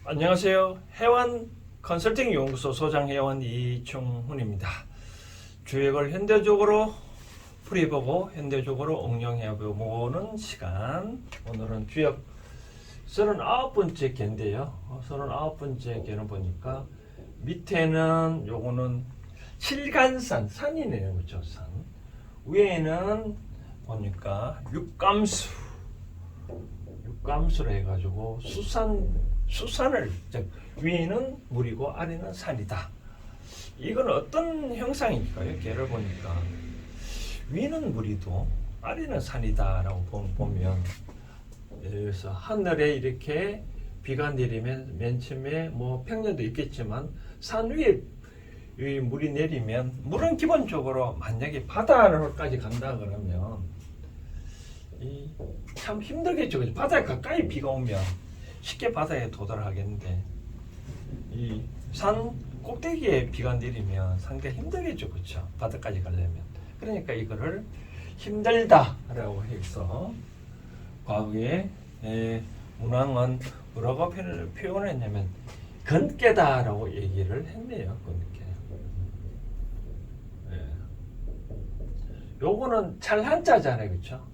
안녕하세요. 회원 컨설팅 연구소 소장 회원 이충훈입니다. 주역을 현대적으로 풀이보고 현대적으로 응용해보는 시간. 오늘은 주역 39번째 개인데요. 39번째 개는 보니까 밑에는 요거는 칠간산, 산이네요. 그렇죠? 산. 위에는 보니까 육감수로 해가지고 수산을, 즉 위에는 물이고 아래는 산이다. 이건 어떤 형상일까요? 개를 보니까 위는 물이도 아래는 산이다라고 보면, 예를 들어서 하늘에 이렇게 비가 내리면 맨 처음에 뭐 평년도 있겠지만 산 위에 물이 내리면 물은 기본적으로 만약에 바다로까지 간다 그러면 참 힘들겠죠. 그죠? 바다에 가까이 비가 오면 쉽게 바다에 도달하겠는데 이 산 꼭대기에 비가 내리면 상당히 힘들겠죠. 그렇죠? 바다까지 가려면. 그러니까 이거를 힘들다라고 해서 과거에 문왕은 뭐라고 표현했냐면 건깨다라고 얘기를 했네요. 건깨. 요거는 찰한자잖아요. 그렇죠?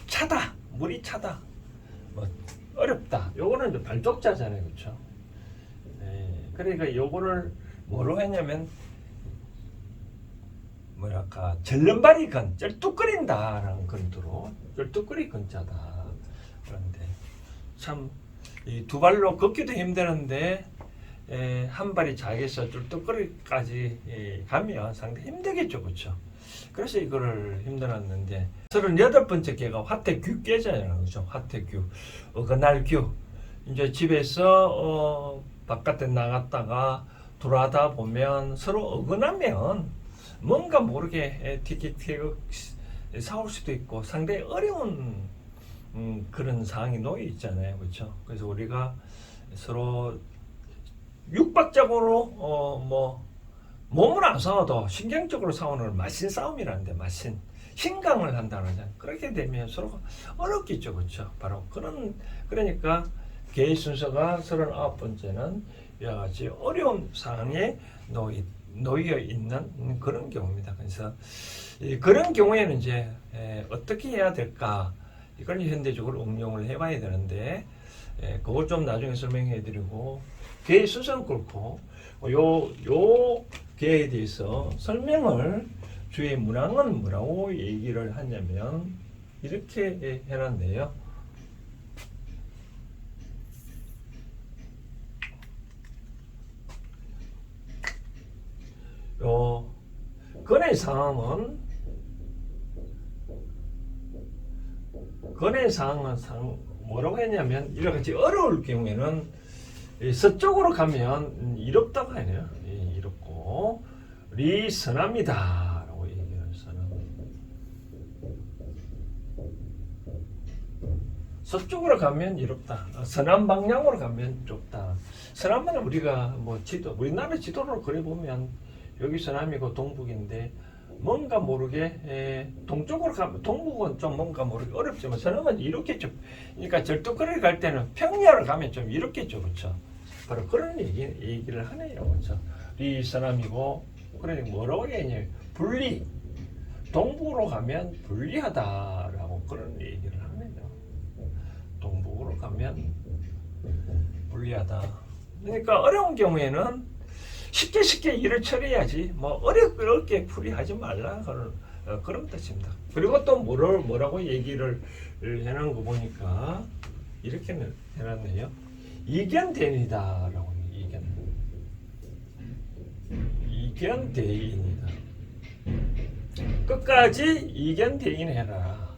차다, 물이 차다, 뭐 어렵다. 요거는 이제 발족자잖아요, 그렇죠? 그러니까 요거를 뭐로 했냐면 뭐랄까 절름발이 건, 쩔뚝거린다라는 건도로 쩔뚝거리 건자다. 그런데 참 이 두 발로 걷기도 힘드는데 한 발이 작아서 쩔뚝거리까지 가면 상당히 힘들겠죠, 그렇죠? 그래서 이거를 힘들었는데 38번째 개가 화태규 깨잖아요. 그죠? 화태규, 어그날규. 이제 집에서 바깥에 나갔다가 돌아다 보면 서로 어긋나면 뭔가 모르게 티격태격 싸울 수도 있고 상당히 어려운 그런 상황이 놓여 있잖아요. 그렇죠? 그래서 우리가 서로 육박적으로 몸은 안 싸워도 신경적으로 싸우는 걸 마신 싸움이라는데, 마신 신강을 한다는 거잖아요. 그렇게 되면 서로 어렵겠죠. 그렇죠? 바로 그러니까 개의 순서가 39번째는 이와 같이 어려운 상황에 놓여 있는 그런 경우입니다. 그래서 그런 경우에는 이제 어떻게 해야 될까? 이걸 현대적으로 응용을 해봐야 되는데, 그걸 좀 나중에 설명해 드리고, 개의 순서는 그렇고, 요 개에 대해서 설명을 주의 문항은 뭐라고 얘기를 하냐면 이렇게 해놨네요. 요 건해사항은 뭐라고 했냐면 이렇게 어려울 경우에는 서쪽으로 가면 이롭다고 하네요. 이롭고 리선합니다라고 얘기해요. 서쪽으로 가면 이롭다. 서남 방향으로 가면 좁다. 서남은 우리가 뭐 우리나라 지도로 그려 보면 여기 서남이고 동북인데 뭔가 모르게 동쪽으로 가면, 동북은 좀 뭔가 모르게 어렵지만 서남은 이렇겠죠. 그러니까 절뚝거리 갈 때는 평야로 가면 좀 이렇겠죠. 그렇죠? 바로 그런 얘기를 하네요. 그렇죠? 이 서남이고, 그러니까 뭐라고 얘기하냐면 분리, 동북으로 가면 불리하다라고 그런 얘기를 하네요. 동북으로 가면 불리하다. 그러니까 어려운 경우에는 쉽게 일을 처리해야지 뭐 어렵게 풀이하지 말라 그런 뜻입니다. 그리고 또 뭐라고 얘기를 해놓은 거 보니까 이렇게 해놨네요. 이견대인이다라고. 이견대인이다. 끝까지 이견대인해라.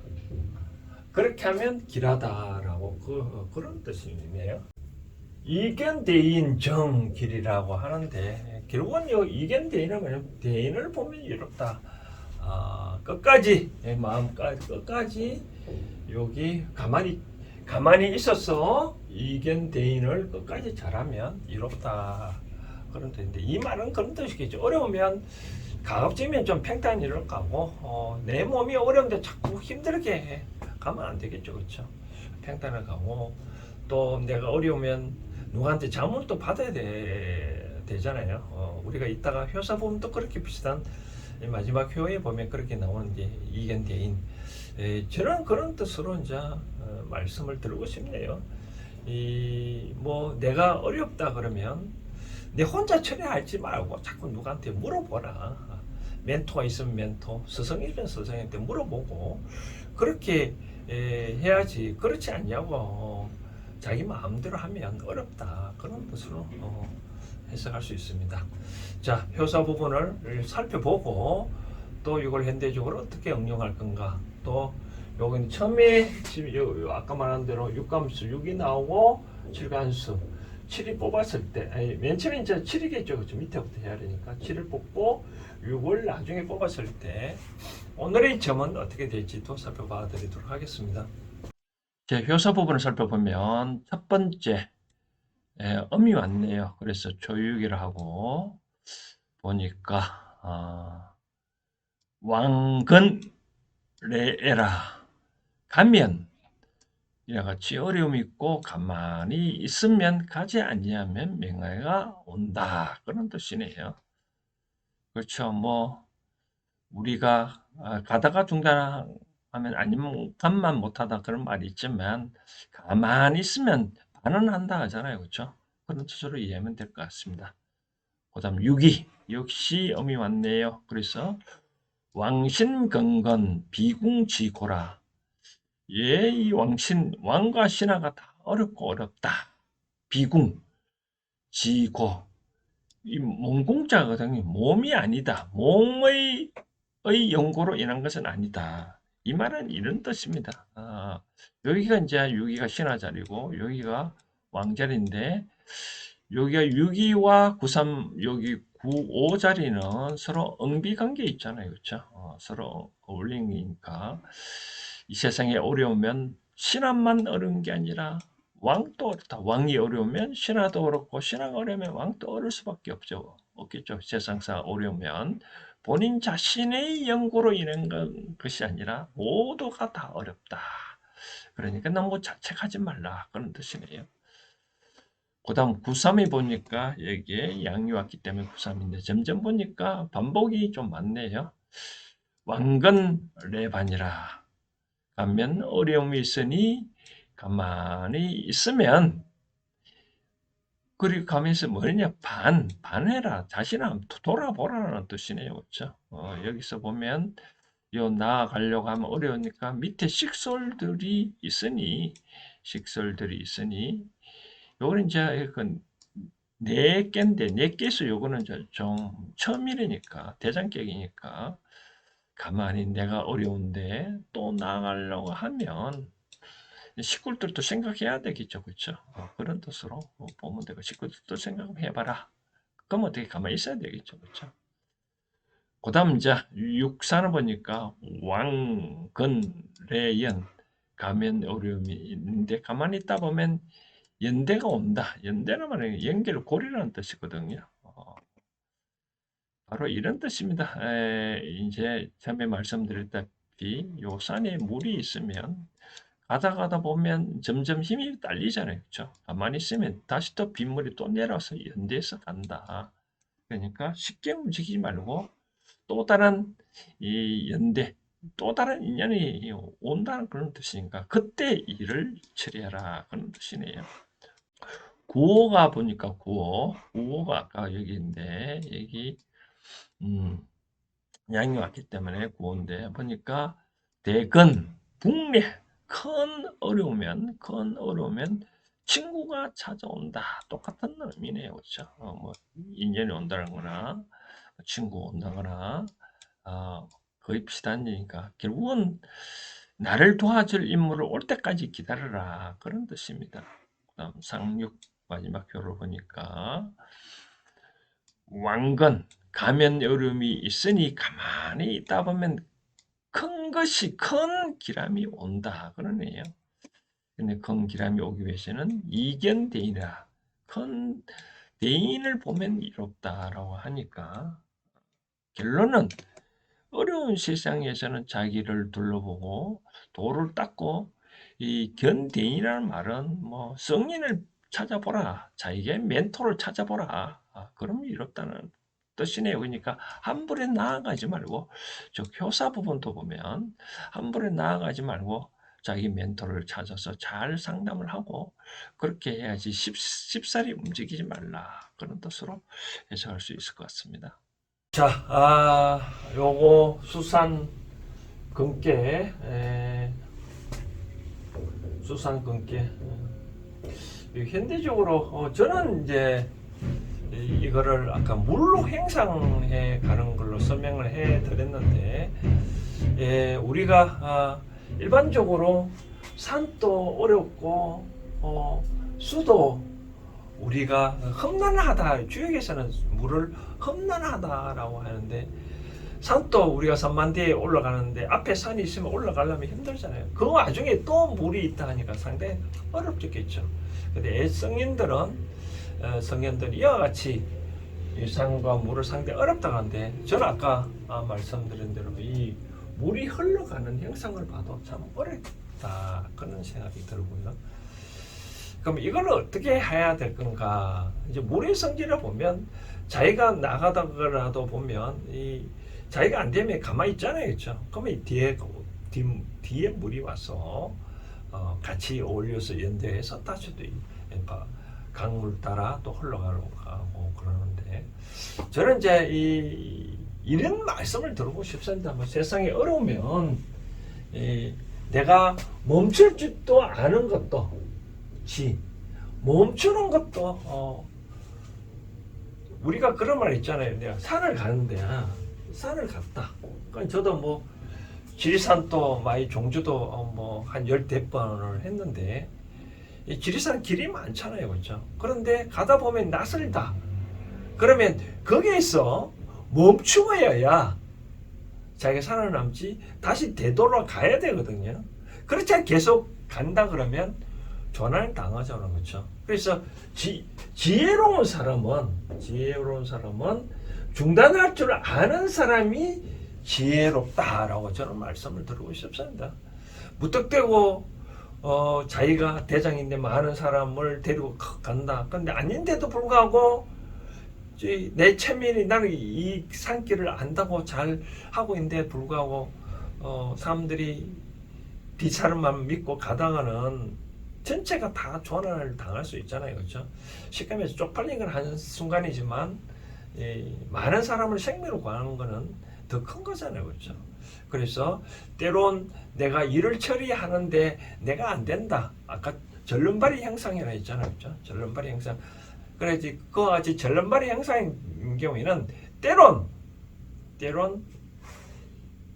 그렇게 하면 길하다라고 그런 뜻이네요. 이견대인 정길이라고 하는데, 결국은 요 이견대인은 뭐냐면 대인을 보면 이롭다. 끝까지 끝까지 여기 가만히 있어서 이견대인을 끝까지 잘하면 이롭다. 그런 뜻인데, 이 말은 그런 뜻이겠죠. 어려우면 가급적이면 좀 팽탄 일을 가고, 내 몸이 어려운데 자꾸 힘들게 가면 안 되겠죠. 그렇죠? 팽탄을 가고, 또 내가 어려우면 누구한테 자문도 받아야 되잖아요. 우리가 이따가 효사 보면 또 그렇게 비슷한 마지막 효에 보면 그렇게 나오는데 이견 대인 저는 그런 뜻으로 이제 말씀을 드리고 싶네요. 이 뭐 내가 어렵다 그러면 내 혼자 처리하지 말고 자꾸 누구한테 물어보라. 멘토가 있으면 멘토, 스승이면 스승한테 물어보고 그렇게 해야지. 그렇지 않냐고 자기 마음대로 하면 어렵다. 그런 뜻으로 해석할 수 있습니다. 자, 효사 부분을 살펴보고 또 이걸 현대적으로 어떻게 응용할 건가. 또 여기는 처음에 지금 아까 말한 대로 육감수 6이 나오고 7간수 7이 뽑았을 때, 아니, 맨 처음에 이제 7이겠죠. 그렇죠. 밑에부터 해야 되니까 7을 뽑고 6을 나중에 뽑았을 때 오늘의 점은 어떻게 될지도 살펴봐 드리도록 하겠습니다. 제 효사 부분을 살펴보면 첫 번째 음이 왔네요. 그래서 조육이라 하고 보니까 왕건 레에라 가면 이와 같이 어려움이 있고 가만히 있으면 가지 아니하면 명예가 온다. 그런 뜻이네요. 그렇죠. 뭐 우리가 가다가 중단하면 아니면 감만 못하다 그런 말이 있지만 가만히 있으면 반은 한다 하잖아요. 그렇죠. 그런 뜻으로 이해하면 될 것 같습니다. 그 다음 6이 역시 음이 왔네요. 그래서 왕신건건 비궁지고라. 예, 이 왕신, 왕과 신하가 다 어렵고 어렵다. 비궁, 지고, 이 몸공자거든요. 몸이 아니다. 몸의 연고로 인한 것은 아니다. 이 말은 이런 뜻입니다. 여기가 이제 6기가 신하 자리고 여기가 왕 자리인데 여기가 6기와 93, 여기 95 자리는 서로 응비관계 있잖아요. 그렇죠? 서로 어울리니까 이 세상에 어려우면 신하만 어려운 게 아니라 왕도 어렵다. 왕이 어려우면 신하도 어렵고 신하가 어려우면 왕도 어려울 수밖에 없겠죠. 세상사 어려우면 본인 자신의 연고로 인한 것이 아니라 모두가 다 어렵다. 그러니까 너무 자책하지 말라. 그런 뜻이네요. 그 다음 93이 보니까 여기에 양이 왔기 때문에 93인데 점점 보니까 반복이 좀 많네요. 왕건 레반이라 가면 어려움이 있으니 가만히 있으면 그리고 가면서 뭐냐 반해라 자신을 돌아보라는 뜻이네요. 그렇죠? 여기서 보면 요 나아가려고 하면 어려우니까 밑에 식솔들이 있으니 요거는 이제 그 네 개인데 네 개수 요거는 좀 처음이니까 대장격이니까 가만히 내가 어려운데 또 나아가려고 하면 식구들도 생각해야 되겠죠, 그렇죠? 그런 뜻으로 보면 되고 식구들도 생각해봐라. 그럼 어떻게 가만히 있어야 되겠죠, 그렇죠? 그다음 이제 육사는 보니까 왕건래연 가면 어려움이 있는데 가만히 있다 보면 연대가 온다. 연대는 말은 연결고리라는 뜻이거든요. 바로 이런 뜻입니다. 이제 처음에 말씀드렸다시피 요 산에 물이 있으면 가다 보면 점점 힘이 딸리잖아요. 그렇죠? 가만히 있으면 다시 또 빗물이 또 내려서 연대에서 간다. 그러니까 쉽게 움직이지 말고 또 다른 이 연대, 또 다른 인연이 온다는 그런 뜻이니까 그때 일을 처리해라 그런 뜻이네요. 구호가 보니까 구호가 아까 여기 있는데 여기 양이 왔기 때문에 구호인데 보니까 대건 북례 큰 어려우면 친구가 찾아온다 똑같은 의미네요. 그렇죠? 뭐 인연이 온다는 거나 친구 온다거나 거의 비슷한 얘기니까 결국은 나를 도와줄 인물을 올 때까지 기다려라 그런 뜻입니다. 그다음 상륙 마지막 표를 보니까 왕건 가면 어려움이 있으니 가만히 있다 보면 큰 기람이 온다 그러네요. 근데 큰 기람이 오기 위해서는 이견대인이라 큰 대인을 보면 이롭다라고 하니까 결론은 어려운 세상에서는 자기를 둘러보고 도를 닦고 이 견대인이라는 말은 뭐 성인을 찾아보라. 자기의 멘토를 찾아보라. 그러면 이롭다는 뜻이네요. 그러니까 함부로 나아가지 말고 저 교사 부분도 보면 함부로 나아가지 말고 자기 멘토를 찾아서 잘 상담을 하고 그렇게 해야지 쉽사리 움직이지 말라. 그런 뜻으로 해석할 수 있을 것 같습니다. 자, 요거 수산 금괴, 수산 금괴. 현대적으로 저는 이제 이거를 아까 물로 행상해 가는 걸로 설명을 해 드렸는데 우리가 일반적으로 산도 어렵고 수도 우리가 험난하다, 주역에서는 물을 험난하다라고 하는데 산도 우리가 산만대에 올라가는데 앞에 산이 있으면 올라가려면 힘들잖아요. 그 와중에 또 물이 있다 하니까 상당히 어렵겠죠. 근데 성현들은 이와 같이 이 산과 물을 상당히 어렵다고 하는데 저는 아까 말씀드린 대로 이 물이 흘러가는 형상을 봐도 참 어렵다 그런 생각이 들고요. 그럼 이걸 어떻게 해야 될 건가? 이제 물의 성질을 보면 자기가 나가다가라도 보면 이 자기가 안 되면 가만히 있잖아요, 그렇죠? 그러면 이 뒤에 물이 와서 같이 어울려서 연대해서 다시 또 강물 따라 또 흘러가고 그러는데 저는 이제 이런 말씀을 들고 싶습니다. 뭐 세상에 어려우면 내가 멈출 줄도 아는 것도 멈추는 것도 우리가 그런 말 있잖아요. 내가 산을 가는데 산을 갔다. 그러니까 저도 뭐 지리산도 많이 종주도 뭐 한 10대번을 했는데 이 지리산 길이 많잖아요. 그렇죠? 그런데 가다 보면 낯설다. 그러면 거기에서 멈추어야 자기가 살아남지 다시 되돌아가야 되거든요. 그렇지 않게 계속 간다 그러면 전환을 당하잖아요. 그렇죠? 그래서 지혜로운 사람은 중단할 줄 아는 사람이 지혜롭다라고 저는 말씀을 드리고 싶습니다. 무턱대고 자기가 대장인데 많은 사람을 데리고 간다. 근데 아닌데도 불구하고 내 체면이 나는 이 산길을 안다고 잘 하고 있는데 불구하고 사람들이 뒷사람만 믿고 가다가는 전체가 다 전환을 당할 수 있잖아요. 그렇죠? 식감에서 쪽팔린 건 한 순간이지만 많은 사람을 생명으로 구하는 거는 더 큰 거잖아요. 그렇죠? 그래서 때론 내가 일을 처리하는데 내가 안 된다. 아까 절름발이 형상이라 했잖아요. 그렇죠? 절름발이 형상. 그래야지 그와 같이 절름발이 형상인 경우에는 때론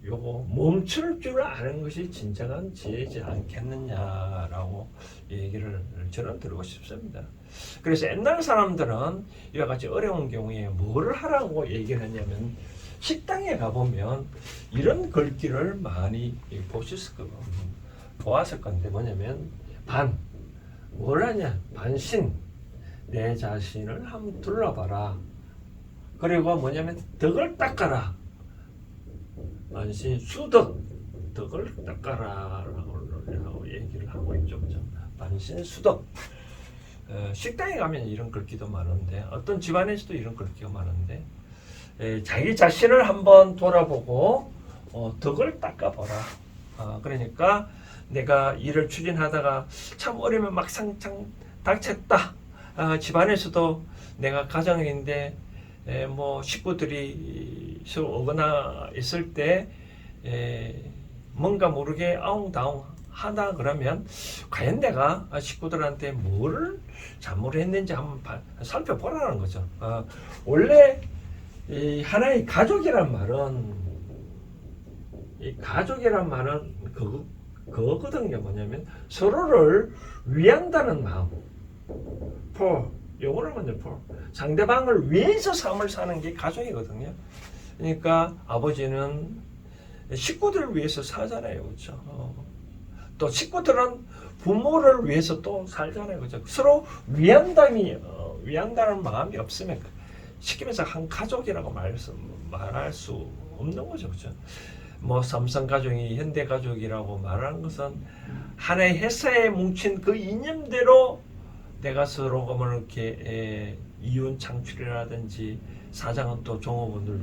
요거 멈출 줄 아는 것이 진정한 지혜지 않겠느냐라고 얘기를 저는 드리고 싶습니다. 그래서 옛날 사람들은 이와 같이 어려운 경우에 뭐를 하라고 얘기를 했냐면 식당에 가보면 이런 글귀를 많이 보았을 건데 뭐냐면 뭘 하냐? 반신, 내 자신을 한번 둘러봐라. 그리고 뭐냐면 덕을 닦아라. 반신, 수덕, 덕을 닦아라 라고 얘기를 하고 있죠. 그죠? 반신, 수덕. 식당에 가면 이런 글귀도 많은데 어떤 집안에서도 이런 글귀가 많은데 자기 자신을 한번 돌아보고 덕을 닦아보라. 그러니까 내가 일을 추진하다가 참 어려우면 막상 닥쳤다. 집안에서도 내가 가정인데 뭐 식구들이 서로 어긋나 있을 때 뭔가 모르게 아웅다웅 하다 그러면 과연 내가 식구들한테 뭐를 잘못했는지 한번 살펴보라는 거죠. 원래 이 하나의 가족이란 말은 그거거든요. 뭐냐면 서로를 위한다는 마음. 요거를 먼저 상대방을 위해서 삶을 사는 게 가족이거든요. 그러니까 아버지는 식구들을 위해서 살잖아요. 그렇죠? 또 식구들은 부모를 위해서 또 살잖아요. 그렇죠? 서로 위한다는 마음이 없으면 시키면서 한 가족이라고 말할 수 없는 거죠. 그렇죠? 뭐 삼성 가족이 현대 가족이라고 말하는 것은 하나의 회사에 뭉친 그 이념대로 내가 서로가 뭐 이렇게 이윤 창출이라든지 사장은 또 종업원을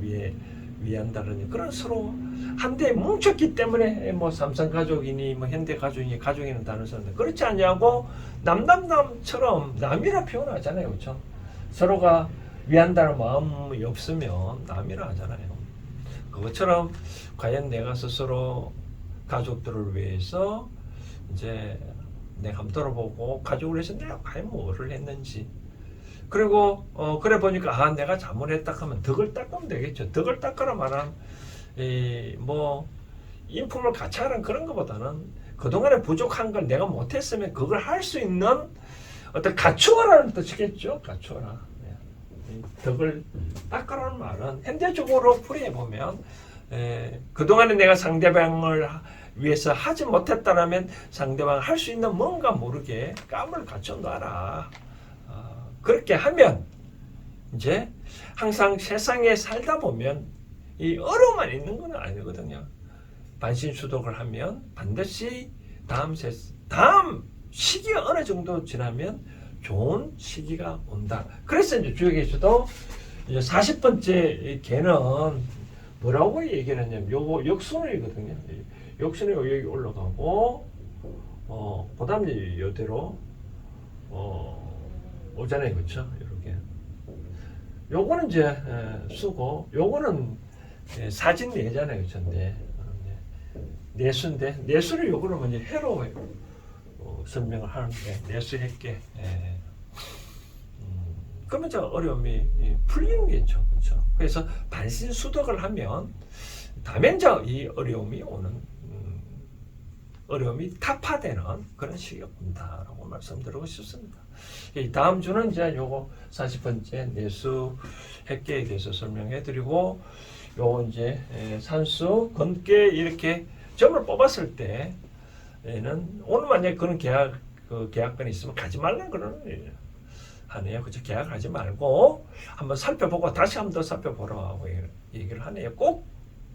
위한다든지 그런 서로 한데 뭉쳤기 때문에 뭐 삼성 가족이니 뭐 현대 가족이니 가족이는 다른 사람들 그렇지 않냐고 남남남처럼 남이라 표현하잖아요. 그렇죠? 서로가 위한다는 마음이 없으면 남이라 하잖아요. 그것처럼 과연 내가 스스로 가족들을 위해서 이제 내가 한번 돌아보고 가족을 위해서 내가 과연 뭐를 했는지 그리고 그래 보니까 내가 잘못했다 하면 덕을 닦으면 되겠죠. 덕을 닦으라 말한 뭐 인품을 가차하는 그런 것보다는 그동안에 부족한 걸 내가 못했으면 그걸 할 수 있는 어떤 갖추어라는 뜻이겠죠. 갖추어라. 덕을 닦으라는 말은 현대적으로 풀이해보면 그동안에 내가 상대방을 위해서 하지 못했다면 상대방 할 수 있는 뭔가 모르게 깜을 갖춰 놔라. 그렇게 하면 이제 항상 세상에 살다 보면 이 어려움만 있는 건 아니거든요. 반신수독을 하면 반드시 다음 시기가 어느 정도 지나면 좋은 시기가 온다. 그래서 이제 주역에서도 이제 40번째 개는 뭐라고 얘기를 했냐면 요거 역순이거든요. 역순이 여기 올라가고 그 다음에 이대로 오잖아요. 그렇죠? 이렇게 요거는 이제 수고 요거는 사진 내잖아요. 그렇죠? 내수인데 내수를 요거를 먼저 해로 설명을 하는데 내수했게 그러면 저 어려움이 풀리는 게죠. 그렇죠? 그래서 반신수덕을 하면 다면적 이 어려움이 오는 어려움이 타파되는 그런 시기가 온다라고 말씀드리고 싶습니다. 다음 주는 이제 요거 40번째 내수 핵계에 대해서 설명해 드리고 요거 이제 산수 건계 이렇게 점을 뽑았을 때는 오늘 만약에 그런 계약건이 있으면 가지 말라는 그런 하네요. 그죠? 계약하지 말고 한번 살펴보고 다시 한번 더 살펴보라고 얘기를 하네요. 꼭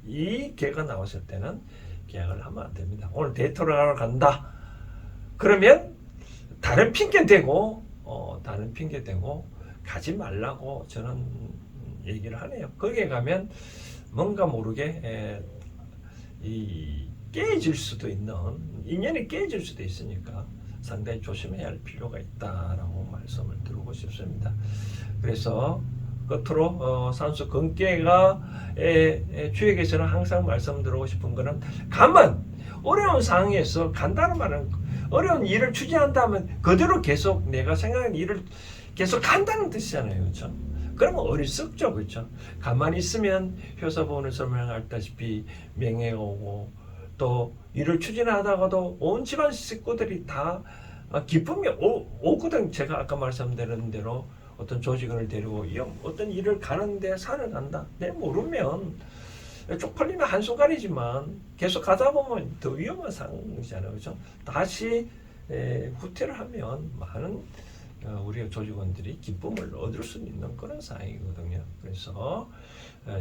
이 계획가 나왔을 때는 계약을 하면 안 됩니다. 오늘 데이터를 하러 간다. 그러면 다른 핑계 대고 가지 말라고 저는 얘기를 하네요. 거기에 가면 뭔가 모르게 깨질 수도 있는 인연이 깨질 수도 있으니까 상당히 조심해야 할 필요가 있다라고 말씀을 드리고 싶습니다. 그래서 끝으로 산수 건계가 주역에서는 항상 말씀드리고 싶은 것은 가면 어려운 상황에서 간다는 말은 어려운 일을 추진한다면 그대로 계속 내가 생각하는 일을 계속 간다는 뜻이잖아요. 그렇죠? 그러면 어리석죠. 그렇죠? 가만히 있으면 효사본을 설명했다시피 명예가 오고 또 일을 추진하다가도 온 집안 식구들이 다 기쁨이 오거든. 제가 아까 말씀드린 대로 어떤 조직을 데리고 어떤 일을 가는데 산을 간다. 내 모르면 쪽팔리면 한순간이지만 계속 가다 보면 더 위험한 상황이잖아요. 그렇죠? 다시 후퇴를 하면 많은 우리 조직원들이 기쁨을 얻을 수 있는 그런 상황이거든요. 그래서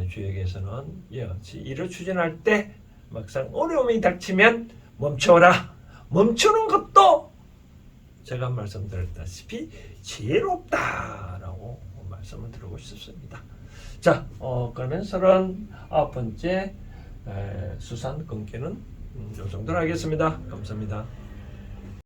주역에서는 일을 추진할 때 막상 어려움이 닥치면 멈춰라. 멈추는 것도 제가 말씀드렸다시피 지혜롭다라고 말씀을 드리고 싶습니다. 자, 그러면 39번째 수산 건계는 이 정도로 하겠습니다. 감사합니다.